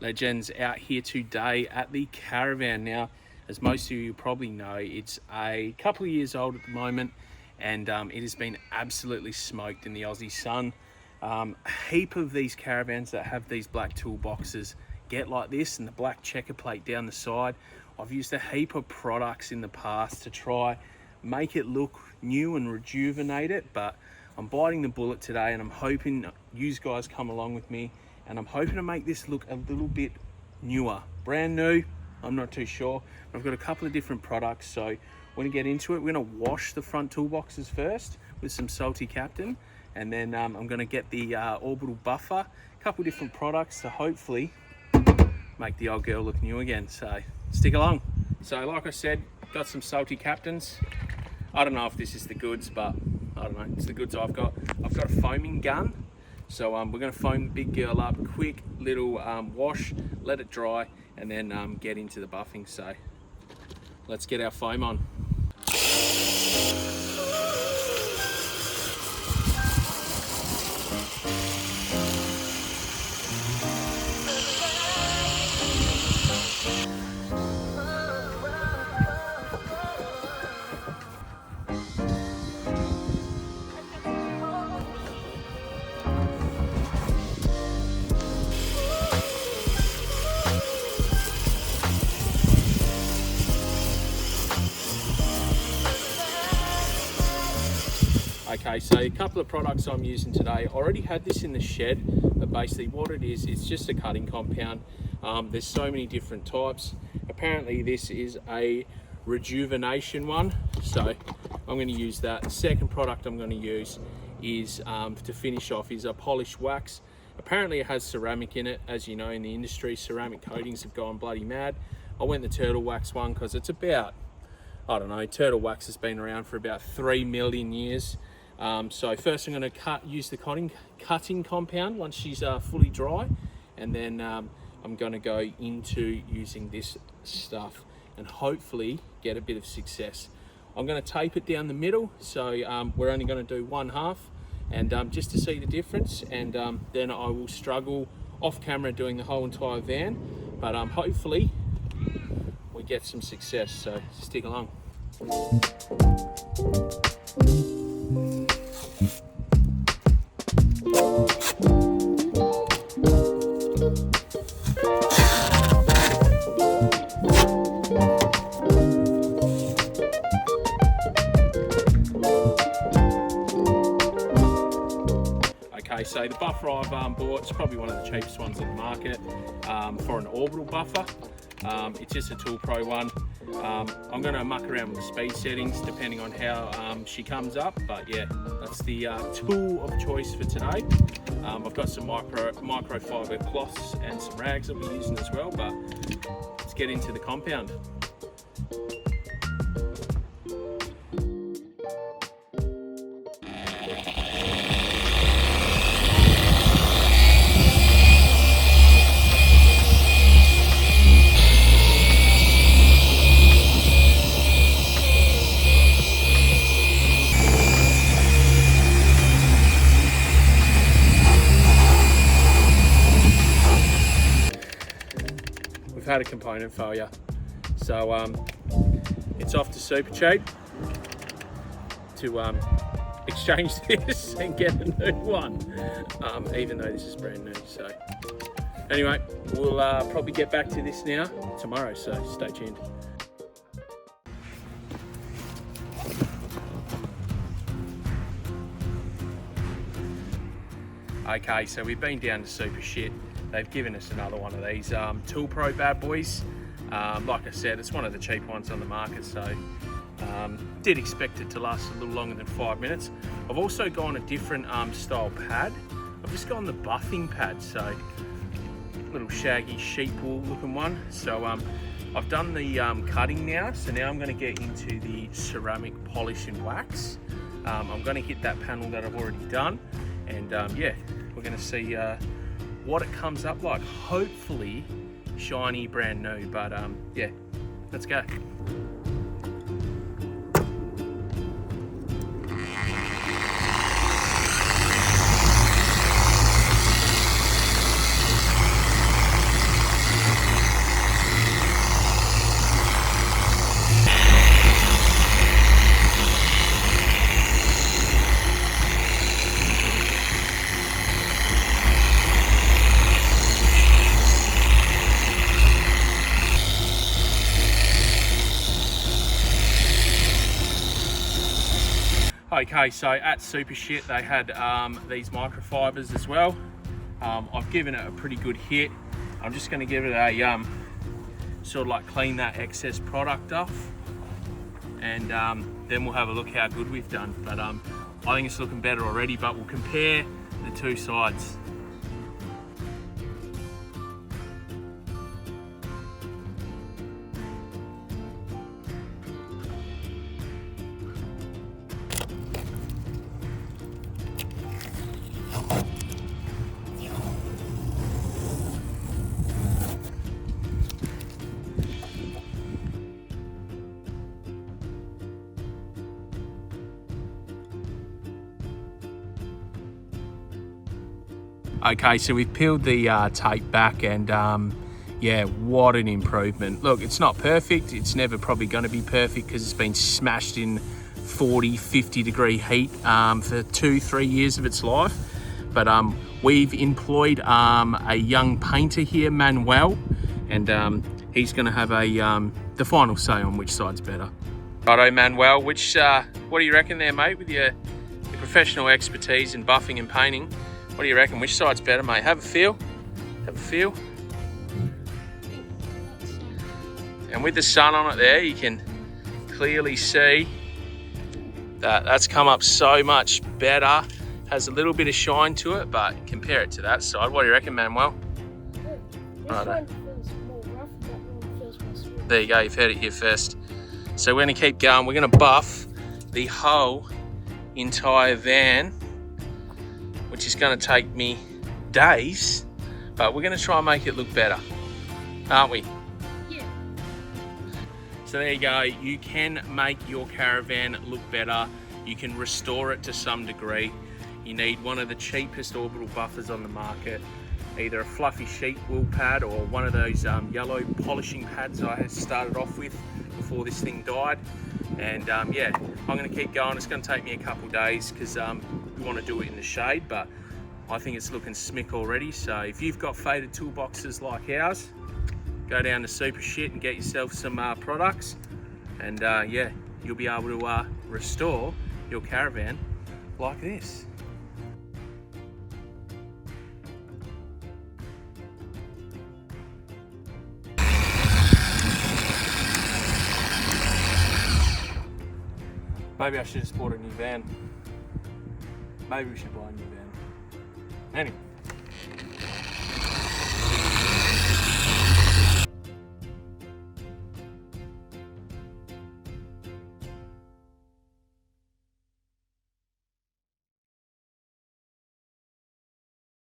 Legends, out here today at the Caravan. Now, as most of you probably know, it's a couple of years old at the moment, and it has been absolutely smoked in the Aussie sun. A heap of these Caravans that have these black toolboxes get like this and the black checker plate down the side. I've used a heap of products in the past to try make it look new and rejuvenate it, but I'm biting the bullet today, and I'm hoping you guys come along with me, and I'm hoping to make this look a little bit newer. Brand new, I'm not too sure. I've got a couple of different products, so we're gonna get into it. We're gonna wash the front toolboxes first with some Salty Captain, and then I'm gonna get the orbital buffer, a couple of different products to hopefully make the old girl look new again. So stick along. So like I said, got some Salty Captains. I don't know if this is the goods, but I don't know, it's the goods I've got. I've got a foaming gun. So we're gonna foam the big girl up, quick little wash, let it dry, and then get into the buffing. So let's get our foam on. Okay, so a couple of products I'm using today. I already had this in the shed, but basically what it is, it's just a cutting compound. There's so many different types. Apparently this is a rejuvenation one, so I'm going to use that. The second product I'm going to use is, to finish off, is a polished wax. Apparently it has ceramic in it. As you know, in the industry, ceramic coatings have gone bloody mad. I went the turtle wax one because it's about, I don't know, turtle wax has been around for about 3 million years. So first I'm going to use the cutting compound once she's fully dry, and then I'm going to go into using this stuff and hopefully get a bit of success. I'm going to tape it down the middle, so we're only going to do one half, and just to see the difference, and then I will struggle off camera doing the whole entire van, but hopefully we get some success, so stick along. Okay, so the buffer I've bought, it's probably one of the cheapest ones on the market for an orbital buffer. It's just a Tool Pro one. I'm going to muck around with the speed settings depending on how she comes up, but yeah, that's the tool of choice for today. I've got some microfiber cloths and some rags that we're using as well, but let's get into the compound. Had a component failure, so it's off to Super Cheap to exchange this and get a new one, even though this is brand new. So anyway, we'll probably get back to this now tomorrow, so stay tuned. Okay, so we've been down to Super Shit. They've given us another one of these Tool Pro bad boys. Like I said, it's one of the cheap ones on the market, so did expect it to last a little longer than 5 minutes. I've also gone a different style pad. I've just gone the buffing pad, so little shaggy sheep wool looking one. So I've done the cutting now, so now I'm going to get into the ceramic polish and wax. I'm going to hit that panel that I've already done, and yeah, we're going to see what it comes up like. Hopefully shiny, brand new, but yeah, let's go. Okay, so at Super Shit they had these microfibers as well. I've given it a pretty good hit. I'm just going to give it a sort of like clean that excess product off, and then we'll have a look how good we've done. But I think it's looking better already, but we'll compare the two sides. Okay, so we've peeled the tape back, and yeah, what an improvement. Look, it's not perfect. It's never probably going to be perfect because it's been smashed in 40, 50 degree heat for 2-3 years of its life. But we've employed a young painter here, Manuel, and he's going to have the final say on which side's better. Righto, Manuel, what do you reckon there, mate, with your professional expertise in buffing and painting? What do you reckon? Which side's better, mate? Have a feel. Have a feel. And with the sun on it there, you can clearly see that that's come up so much better. Has a little bit of shine to it, but compare it to that side. What do you reckon, Manuel? Right. There you go, you've heard it here first. So we're going to keep going. We're going to buff the whole entire van, which is going to take me days, but we're going to try and make it look better, aren't we? Yeah. So there you go. You can make your Caravan look better. You can restore it to some degree. You need one of the cheapest orbital buffers on the market, either a fluffy sheet wool pad or one of those yellow polishing pads I had started off with before this thing died. And yeah, I'm going to keep going. It's going to take me a couple days because we want to do it in the shade, but I think it's looking smick already. So if you've got faded toolboxes like ours, go down to Super Shit and get yourself some products, and yeah, you'll be able to restore your Caravan like this. Maybe I should have bought a new van. Maybe we should buy a new van. Anyway.